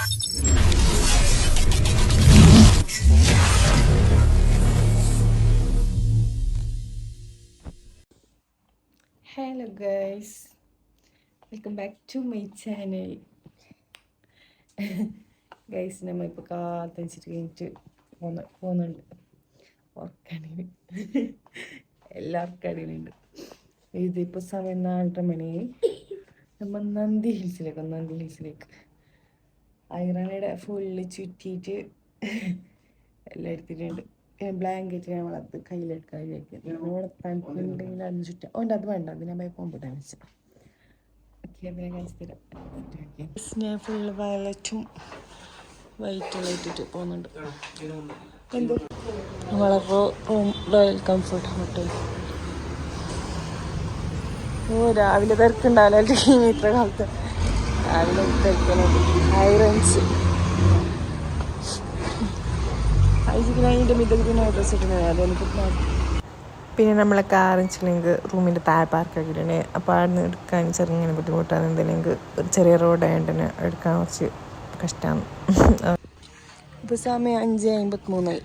Hello guys, welcome back to my channel. Guys, നമ്മൾ ഇപ്പോൾ കാത്തഞ്ചിട്ട് കഴിഞ്ഞിട്ട് പോകുന്നുണ്ട്. ഉറക്കണിന് എല്ലാവർക്കും അടിയിലുണ്ട്. ഇതിപ്പോൾ സമയം 4:30 മണി. നമ്മൾ നന്ദി ഹിൽസിലേക്ക് ഐറനയുടെ ഫുള്ള് ചുറ്റിയിട്ട് എല്ലാം എടുത്തിട്ടുണ്ട്. ബ്ലാങ്കറ്റ് നമ്മളത് കയ്യിലെടുക്കാൻ വിചാരിക്കുന്നത്. തണുപ്പുണ്ടെങ്കിൽ അതിന് ചുറ്റാം. അതുകൊണ്ട് അത് വേണ്ട, അത് ഞാൻ പോയി കൊണ്ടിട്ടാൻ വെച്ചാൽ ഓക്കെ. അതിനെ കാണിച്ചിട്ട് ഞാൻ ഫുള്ള് വയലറ്റും വൈറ്റും ഇട്ടിട്ട് പോകുന്നുണ്ട്. എന്ത് നമ്മളെ റോയൽ കംഫർട്ട് ഹോട്ടൽ. രാവിലെ തിരക്കുണ്ടാവില്ല. ഇത്ര കാലത്ത് രാവിലെ തിരക്കുന്നുണ്ട്. ഹൈറേഞ്ച് പിന്നെ നമ്മളെ കാറിച്ചില്ലെങ്കിൽ റൂമിൻ്റെ താഴെ പാർക്കാക്കിയിട്ടുണ്ട്. അപ്പോൾ അവിടെ നിന്ന് എടുക്കാൻ ചെറുങ്ങനെ ബുദ്ധിമുട്ടാണ്. എന്തെങ്കിലും ഒരു ചെറിയ റോഡായതുകൊണ്ട് തന്നെ എടുക്കാൻ കുറച്ച് കഷ്ടമാണ്. ഇപ്പോൾ സമയം 5:53.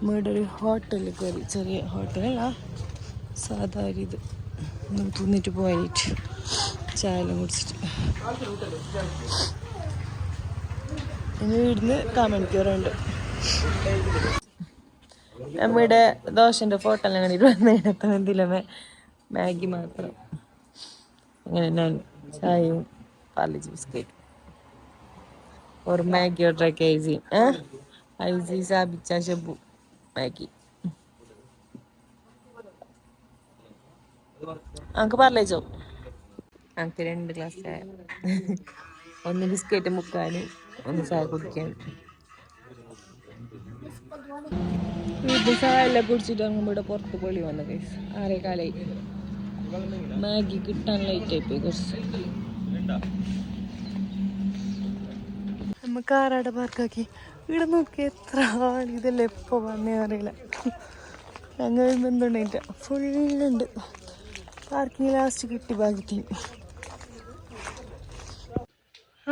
നമ്മുടെ ഒരു ഹോട്ടലിൽ കയറി. ചെറിയ ഹോട്ടലല്ല, സാധാരണ ഇത് തിന്നിട്ട് പോയിട്ട് ചായയെല്ലാം കുടിച്ചിട്ട് ഇനി വീടിന് കാമണിക്കൂറുണ്ട്. നമ്മുടെ ദോശൻ്റെ ഫോട്ടോ എല്ലാം കണ്ടിട്ട് വന്നിടത്ത് എന്തിലമേ മാഗി മാത്രം. അങ്ങനെ ഞാൻ ചായയും പാർലിജി ബിസ്ക്കറ്റ് ഒരു മാഗി ഓർഡർ ആക്കി. ഐസി സാബിച്ച ഷബു മാഗി. അനക്ക് പാർലേജോ? അനക്ക് 2 ഗ്ലാസ് ചായ, 1 ബിസ്ക്കറ്റ് മുക്കാനും 1 ചായ കുടിക്കാൻ. ഇത് ചായ എല്ലാം കുടിച്ചിട്ട് അങ്ങ് ഇവിടെ പുറത്ത് പൊളി വന്ന കൈസ്. 6:15. മാഗി കിട്ടാൻ ലൈറ്റായി പോയി കുറച്ച്. നമ്മ കാറാടെ പാർക്കാക്കി. ഇവിടെ നോക്കി എത്ര ആൾ. ഇതെല്ലാം എപ്പോൾ വന്നേ അറിയില്ല. ഞങ്ങൾ എന്തുണ്ടായിട്ട ഫുള്ളുണ്ട്. പാർക്കിങ് ലാസ്റ്റ് കിട്ടി ഭാഗ്യത്തിന്.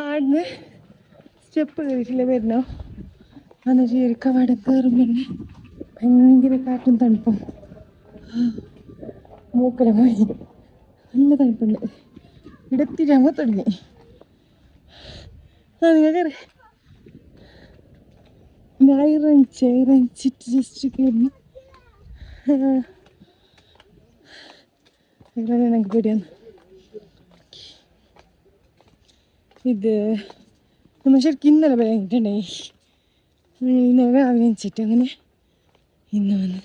ആടുന്ന് സ്റ്റെപ്പ് കയറിയിട്ടില്ല വരുന്നോ. എന്നിട്ട് ഈ ഒരു കവാട കയറും. പിന്നെ ഭയങ്കര കാറ്റും തണുപ്പും. മൂക്കല പോയി. നല്ല തണുപ്പുണ്ട്. ഇടത്തിരാമോ തുടങ്ങി. നിങ്ങൾ കയറി ഇറങ്ങിച്ചിട്ട് ജസ്റ്റ് കയറി. ഞങ്ങൾക്ക് പേടിയാണ്. ഇത് നമ്മൾ ശരിക്കും ഇന്നലെ പറയാനിട്ടുണ്ടായി. ഇന്നലെ രാവിലെ വെച്ചിട്ട് അങ്ങനെ ഇന്ന് വന്ന്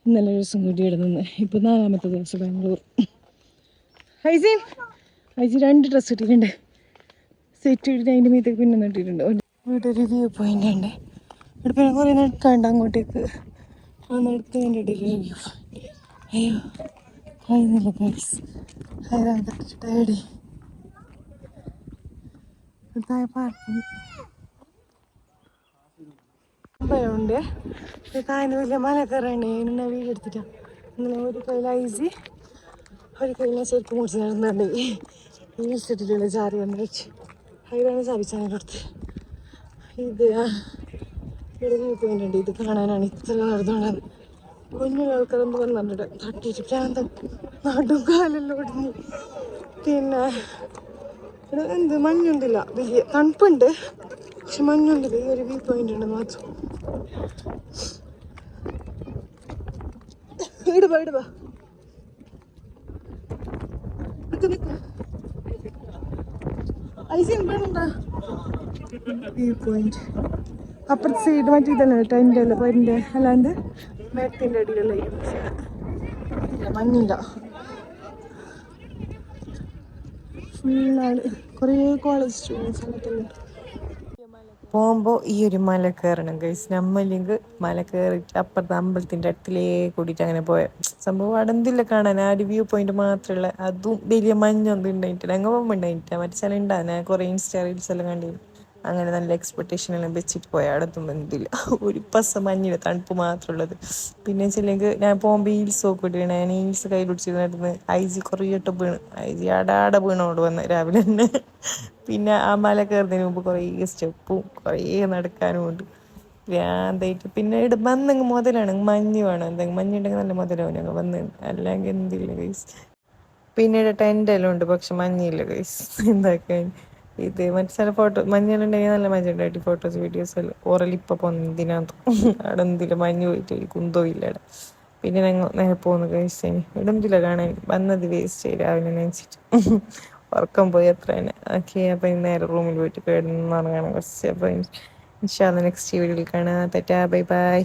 ഇന്നലെ ഒരു ദിവസം കൂടി ഇവിടെ നിന്ന്. ഇപ്പോൾ 4ാമത്തെ ദിവസം ബാംഗ്ലൂർ. ഐസി 2 ഡ്രസ്സ് ഇട്ടിട്ടുണ്ട്. സെറ്റ് ഇട്ടിട്ട് അതിൻ്റെ മീത്തേക്ക് പിന്നെ ഇട്ടിട്ടുണ്ട്. ഇവിടെ ഒരു വ്യൂ പോയിൻ്റ് ഉണ്ട്. ഇവിടെ പിന്നെ കുറേ നടക്കാണ്ട് അങ്ങോട്ടേക്ക്. ആ നടക്ക് വേണ്ടിയിട്ടൊരു വ്യൂ. അയ്യോ കഴിയുന്നില്ല ഗൈസ്. ഹൈറാൻ തട്ടിട്ടേടി പാർക്കിങ് ഉണ്ട്. താഴ്ന്ന് വലിയ മല കയറണ്ടേ. എന്നെ വീട് എടുത്തിട്ടാണ്. ഇങ്ങനെ ഒരു കയ്യിൽ ഐസി, ഒരു കയ്യിൽ ശരിക്കും മുടിച്ച് നടന്നുണ്ട്. ഇട്ടിട്ടുള്ള ചാറി വന്ന് വെച്ച് ഹൈറാണ് സ്ഥാപിച്ചാൽ കൊടുത്ത്. ഇത് ഇവിടെ വ്യൂ പോയിന്റ് ഉണ്ട്. ഇത് കാണാനാണ് ഇത്രയും നടന്നുകൊണ്ടാണ്. കുഞ്ഞുള്ള ആൾക്കാരൊന്നും വന്നിട്ട് തട്ടിയിട്ട് പ്രാന്തം നാട്ടും കാലെല്ലാം ഒടിഞ്ഞ്. പിന്നെ ഇവിടെ എന്ത് മഞ്ഞൊന്നുമില്ല. വലിയ തണുപ്പുണ്ട്, പക്ഷെ മഞ്ഞൊന്നുമില്ല. ഈ ഒരു വ്യൂ പോയിന്റ് ഉണ്ട് മാത്രം. ഇടുവാ വ്യൂ പോയിന്റ്. അപ്പുറത്തെ സൈഡ് മറ്റേ ഇതല്ലേ ടെൻ്റ് അല്ല പോയിൻ്റെ, അല്ലാണ്ട് മേത്തിൻ്റെ അടിയിലുള്ള മഞ്ഞില്ല. ഫുള്ളാണ്. കുറേ കോളേജ് സ്റ്റുഡൻസ് അങ്ങനത്തെ പോകുമ്പോൾ ഈ ഒരു മല കയറണം ഗൈസ്. നമ്മല്ലെങ്കിൽ മല കയറിയിട്ട് അപ്പുറത്തെ അമ്പലത്തിൻ്റെ അടുത്തിലേ കൂടിയിട്ട് അങ്ങനെ പോയ സംഭവം. അവിടെ എന്തില്ല കാണാൻ, ആ ഒരു വ്യൂ പോയിന്റ് മാത്രമുള്ള. അതും വലിയ മഞ്ഞൊന്നും ഉണ്ടായിട്ടില്ല. അങ്ങ് പോകുമ്പോൾ ഉണ്ടായിട്ടില്ല. മറ്റേ സ്ഥലം ഉണ്ടാകും. ഞാൻ കുറേ ഇൻസ്റ്റാ റീൽസ് എല്ലാം കണ്ടിരുന്നു. അങ്ങനെ നല്ല എക്സ്പെക്ടേഷൻ എല്ലാം വെച്ചിട്ട് പോയി. അവിടെ എത്തുമ്പോൾ എന്തില്ല, ഒരു പസം മഞ്ഞില്ല, തണുപ്പ് മാത്രമുള്ളത്. പിന്നെ വെച്ചില്ലെങ്കിൽ ഞാൻ പോകുമ്പോൾ ഹീൽസ് നോക്കിയിട്ട് വീണേ, ഞാൻ ഹീൽസ് കയ്യിൽ പിടിച്ചിരുന്നിരുന്ന് ഐജി കുറേ ഇട്ട് വീണ്. ഐജി ആടാടെ വീണോണ്ട് വന്ന് രാവിലെ തന്നെ. പിന്നെ ആ മല കയറുന്നതിന് മുമ്പ് കുറേ സ്റ്റെപ്പും കുറേ നടക്കാനും ഉണ്ട്. ഭ്രാന്തായിട്ട്. പിന്നെ ഇവിടെ വന്നെങ്കിൽ മുതലാണ്, മഞ്ഞ് വേണം, എന്തെങ്കിലും മഞ്ഞുണ്ടെങ്കിൽ നല്ല മുതലാവും ഞങ്ങൾ വന്ന്, അല്ലെങ്കിൽ എന്തില്ല ഗൈസ്. പിന്നീട് ടെൻ്റ് എല്ലാം ഉണ്ട്, പക്ഷെ മഞ്ഞില്ല ഗൈസ്. എന്താക്കാൻ ഇത് മറ്റേ ചില ഫോട്ടോ മഞ്ഞെല്ലാം ഉണ്ടെങ്കിൽ നല്ല മഞ്ഞുണ്ടായിട്ട് ഫോട്ടോസ് വീഡിയോസ് എല്ലാം ഓറൽ ഇപ്പം പൊന്തിനകത്ത് അവിടെ എന്തില്ല മഞ്ഞ് പോയിട്ട് കുന്തോ ഇല്ല അവിടെ. പിന്നെ ഞങ്ങൾ നേരെ പോകുന്നു ഗൈസ്. ഇവിടെ എന്തില്ല കാണാൻ, വന്നത് വേസ്റ്റ് രാവിലെ നനച്ചിട്ട്. ഉറക്കം പോയി അത്ര തന്നെ. ഓക്കെ, അപ്പം നേരെ റൂമിൽ പോയിട്ട് കിടന്നുറങ്ങണം കുറച്ച്. അപ്പം ഇൻഷാ അല്ലാഹ് നെക്സ്റ്റ് വീഡിയോയിൽ കാണാം. Tata, bye bye.